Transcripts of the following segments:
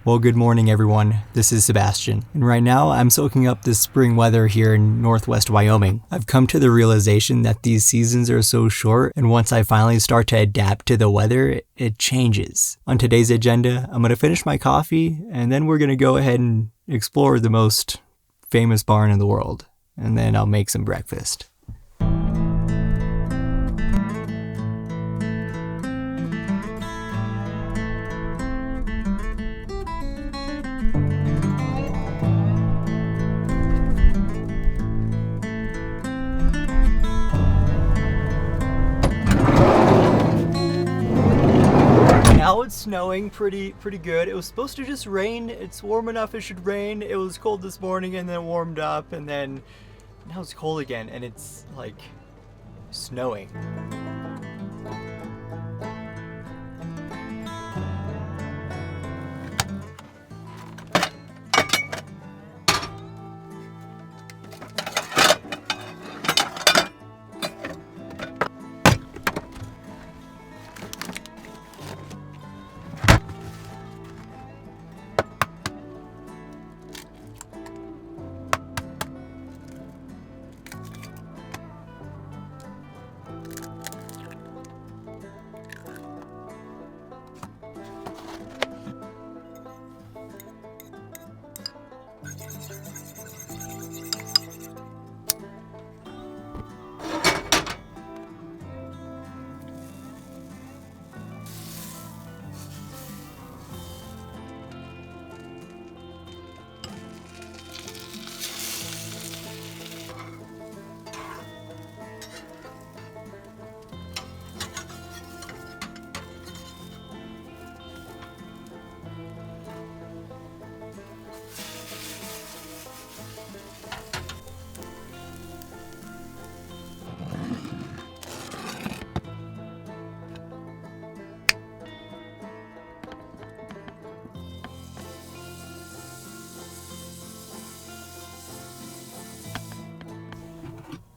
Well, good morning everyone. This is Sebastian, and right now I'm soaking up this spring weather here in northwest Wyoming. I've come to the realization that these seasons are so short, and once I finally start to adapt to the weather, it changes. On today's agenda, I'm going to finish my coffee, and then we're going to go ahead and explore the most famous barn in the world, and then I'll make some breakfast. Now it's snowing pretty good. It was supposed to just rain. It's warm enough it should rain. It was cold this morning and then warmed up, and then now it's cold again and it's like snowing.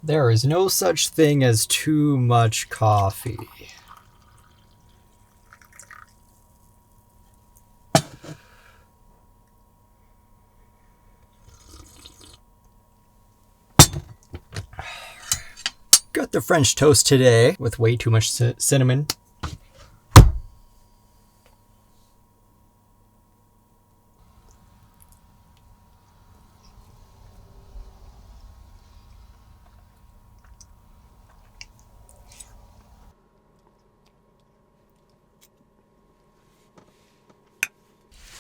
There is no such thing as too much coffee. Got the French toast today with way too much cinnamon.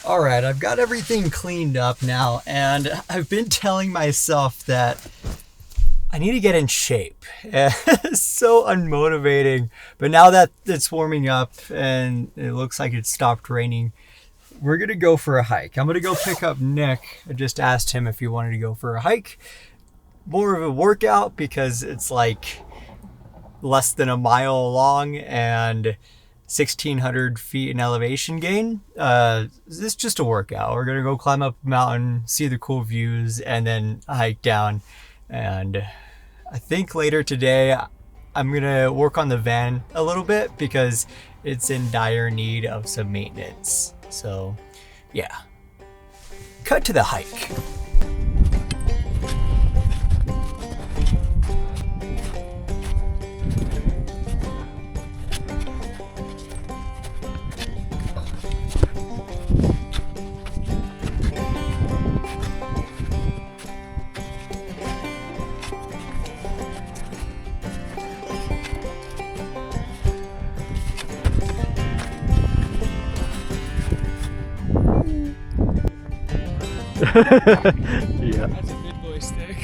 Alright, I've got everything cleaned up now, and I've been telling myself that I need to get in shape. It's so unmotivating, but now that it's warming up and it looks like it stopped raining, we're gonna go for a hike. I'm gonna go pick up Nick. I just asked him if he wanted to go for a hike. More of a workout because it's like less than a mile long and 1,600 feet in elevation gain. It's just a workout. We're gonna go climb up a mountain, see the cool views, and then hike down. And I think later today I'm gonna work on the van a little bit because it's in dire need of some maintenance. So yeah, cut to the hike. Yeah. That's a good boy stick.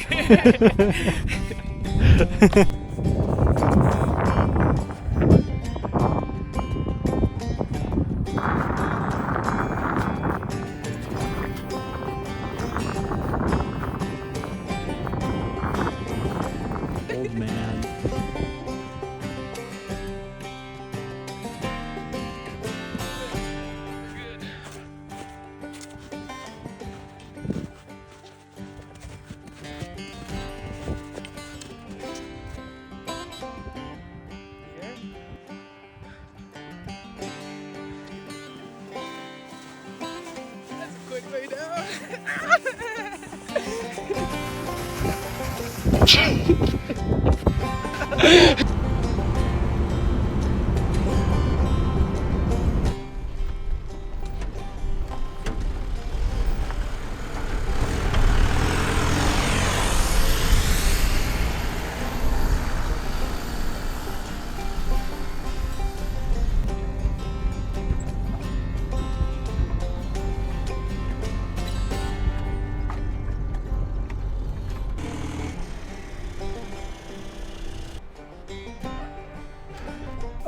Old man.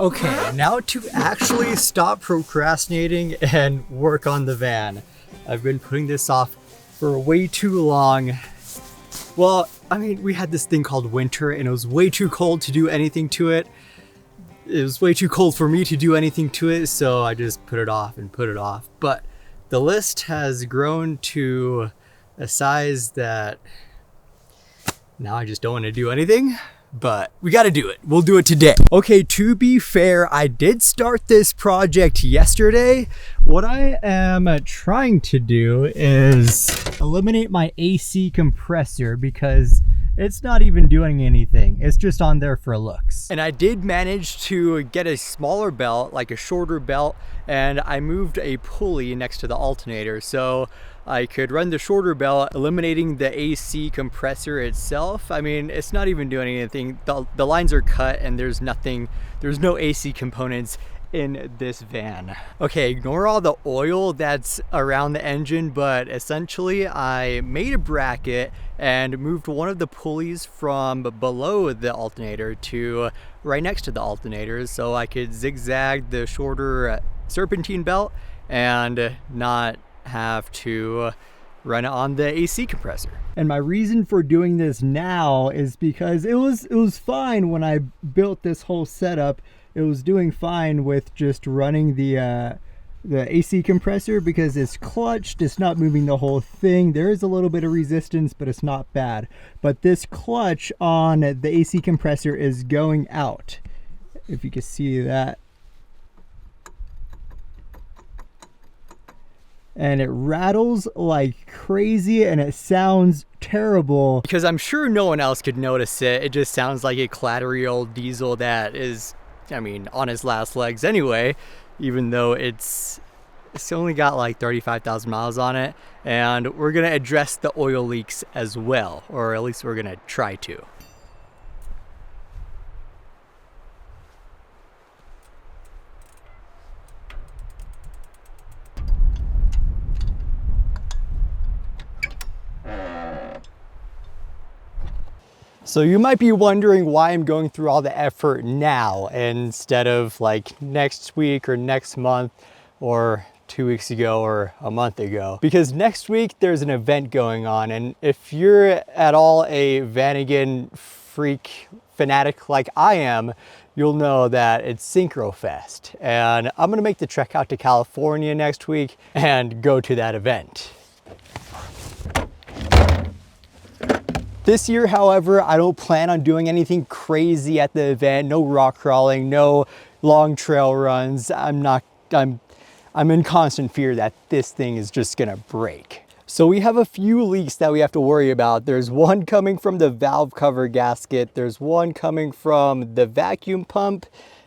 Okay, now to actually stop procrastinating and work on the van. I've been putting this off for way too long. Well, I mean, we had this thing called winter and it was way too cold to do anything to it. It was way too cold for me to do anything to it, so I just put it off and put it off. But the list has grown to a size that now I just don't want to do anything. But we got to do it. We'll do it today. Okay, to be fair, I did start this project yesterday. What I am trying to do is eliminate my AC compressor because it's not even doing anything. It's just on there for looks. And I did manage to get a smaller belt, like a shorter belt, and I moved a pulley next to the alternator. So I could run the shorter belt, eliminating the AC compressor itself. I mean, it's not even doing anything. The lines are cut and there's no AC components in this van. Okay, ignore all the oil that's around the engine, but essentially I made a bracket and moved one of the pulleys from below the alternator to right next to the alternator so I could zigzag the shorter serpentine belt and not have to run it on the AC compressor. And my reason for doing this now is because it was fine when I built this whole setup. It was doing fine with just running the AC compressor because it's clutched, it's not moving the whole thing. There is a little bit of resistance, but it's not bad. But this clutch on the AC compressor is going out. If you can see that. And it rattles like crazy and it sounds terrible. Because I'm sure no one else could notice it. It just sounds like a clattery old diesel that is, I mean, on his last legs anyway, even though it's only got like 35,000 miles on it. And we're gonna address the oil leaks as well, or at least we're gonna try to. So you might be wondering why I'm going through all the effort now instead of like next week or next month or 2 weeks ago or a month ago. Because next week there's an event going on, and if you're at all a Vanagon freak fanatic like I am, you'll know that it's Synchro Fest. And I'm gonna make the trek out to California next week and go to that event. This year, however, I don't plan on doing anything crazy at the event. No rock crawling, no long trail runs. I'm in constant fear that this thing is just gonna break. So we have a few leaks that we have to worry about. There's one coming from the valve cover gasket. There's one coming from the vacuum pump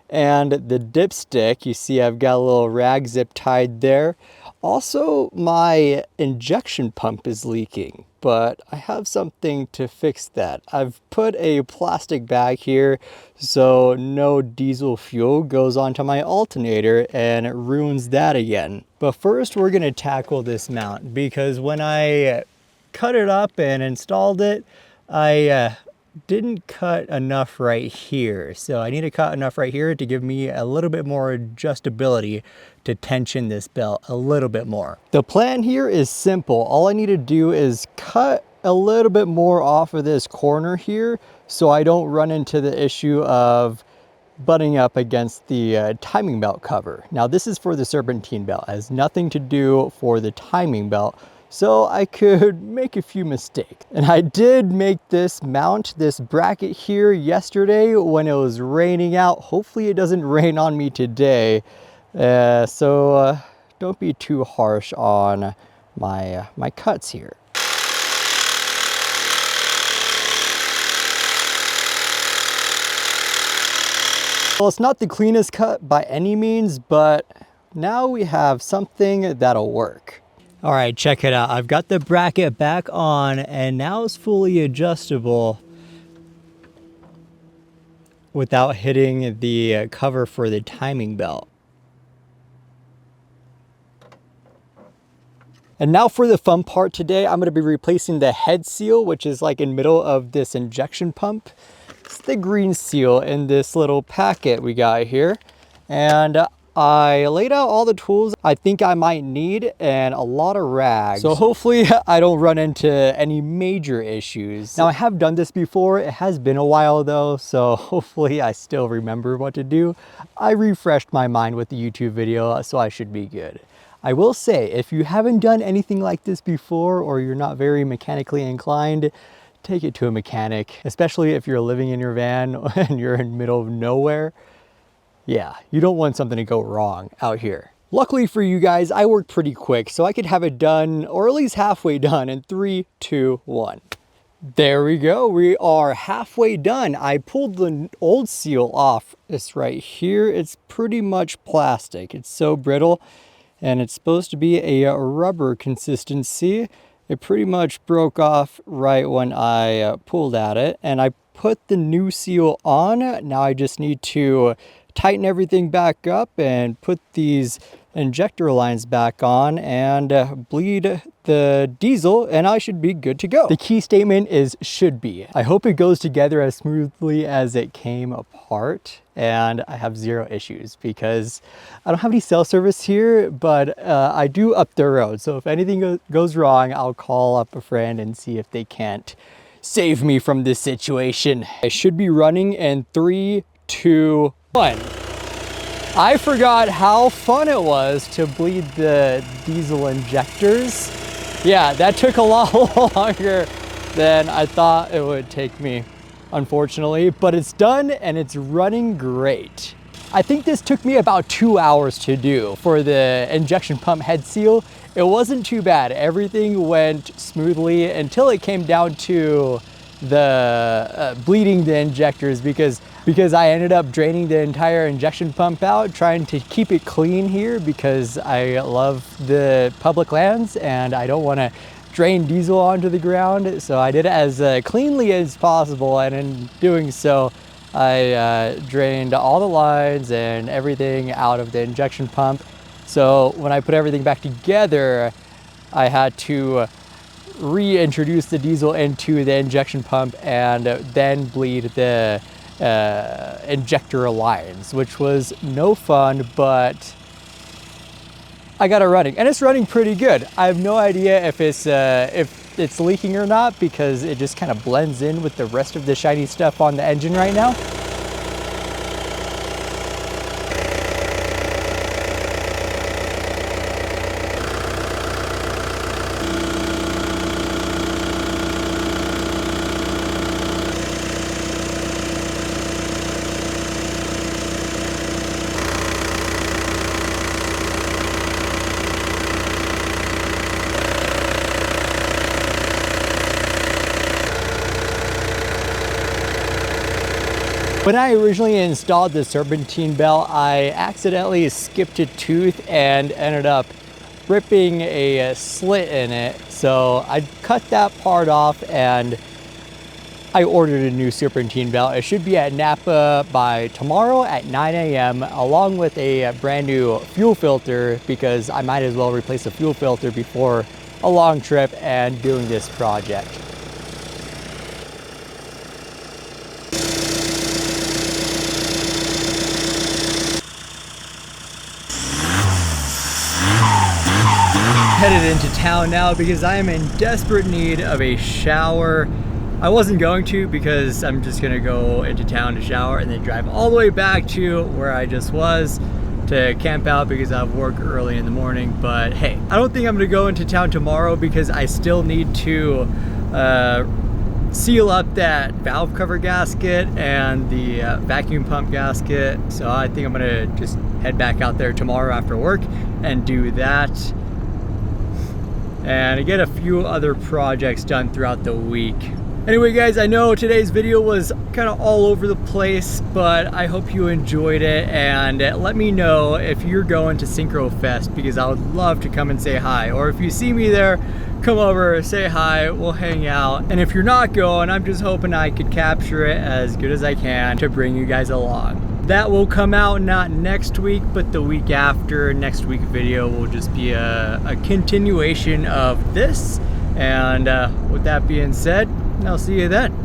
and the dipstick. You see I've got a little rag zip tied there. Also, my injection pump is leaking, but I have something to fix that. I've put a plastic bag here so no diesel fuel goes onto my alternator and it ruins that again. But first we're gonna tackle this mount because when I cut it up and installed it, I didn't cut enough right here. So I need to cut enough right here to give me a little bit more adjustability to tension this belt a little bit more. The plan here is simple. All I need to do is cut a little bit more off of this corner here so I don't run into the issue of butting up against the timing belt cover. Now this is for the serpentine belt. It has nothing to do for the timing belt. So I could make a few mistakes. And I did make this mount, this bracket here yesterday when it was raining out. Hopefully it doesn't rain on me today. So don't be too harsh on my cuts here. Well, it's not the cleanest cut by any means, but now we have something that'll work. All right, check it out. I've got the bracket back on and now it's fully adjustable without hitting the cover for the timing belt. And now for the fun part today, I'm gonna be replacing the head seal, which is like in the middle of this injection pump. It's the green seal in this little packet we got here. And I laid out all the tools I think I might need and a lot of rags. So hopefully I don't run into any major issues. Now I have done this before. It has been a while though, so hopefully I still remember what to do. I refreshed my mind with the YouTube video, so I should be good. I will say, if you haven't done anything like this before or you're not very mechanically inclined, take it to a mechanic, especially if you're living in your van and you're in the middle of nowhere. Yeah, you don't want something to go wrong out here. Luckily for you guys, I worked pretty quick, so I could have it done, or at least halfway done in 3, 2, 1. There we go, we are halfway done. I pulled the old seal off. It's right here. It's pretty much plastic. It's so brittle. And it's supposed to be a rubber consistency. It pretty much broke off right when I pulled at it, and I put the new seal on. Now I just need to tighten everything back up and put these injector lines back on and bleed the diesel, and I should be good to go. The key statement is should be. I hope it goes together as smoothly as it came apart and I have zero issues because I don't have any cell service here, but I do up the road. So if anything goes wrong, I'll call up a friend and see if they can't save me from this situation. I should be running in 3, 2, 1. I forgot how fun it was to bleed the diesel injectors. Yeah, that took a lot longer than I thought it would take me, unfortunately, but it's done and it's running great. I think this took me about 2 hours to do for the injection pump head seal. It wasn't too bad. Everything went smoothly until it came down to the bleeding the injectors because I ended up draining the entire injection pump out, trying to keep it clean here because I love the public lands and I don't want to drain diesel onto the ground. So I did it as cleanly as possible, and in doing so, I drained all the lines and everything out of the injection pump. So when I put everything back together, I had to reintroduce the diesel into the injection pump and then bleed the injector lines, which was no fun, but I got it running and it's running pretty good. I have no idea if it's leaking or not because it just kind of blends in with the rest of the shiny stuff on the engine right now. When I originally installed the serpentine belt, I accidentally skipped a tooth and ended up ripping a slit in it. So I cut that part off and I ordered a new serpentine belt. It should be at Napa by tomorrow at 9 a.m. along with a brand new fuel filter because I might as well replace the fuel filter before a long trip and doing this project. Headed into town now because I am in desperate need of a shower. I wasn't going to because I'm just gonna go into town to shower and then drive all the way back to where I just was to camp out because I have work early in the morning. But hey, I don't think I'm gonna go into town tomorrow because I still need to seal up that valve cover gasket and the vacuum pump gasket. So I think I'm gonna just head back out there tomorrow after work and do that. And I get a few other projects done throughout the week. Anyway guys, I know today's video was kind of all over the place, but I hope you enjoyed it, and let me know if you're going to Synchro Fest, because I would love to come and say hi. Or if you see me there, come over, say hi, we'll hang out. And if you're not going, I'm just hoping I could capture it as good as I can to bring you guys along. That will come out not next week, but the week after. Next week's video will just be a continuation of this. And with that being said, I'll see you then.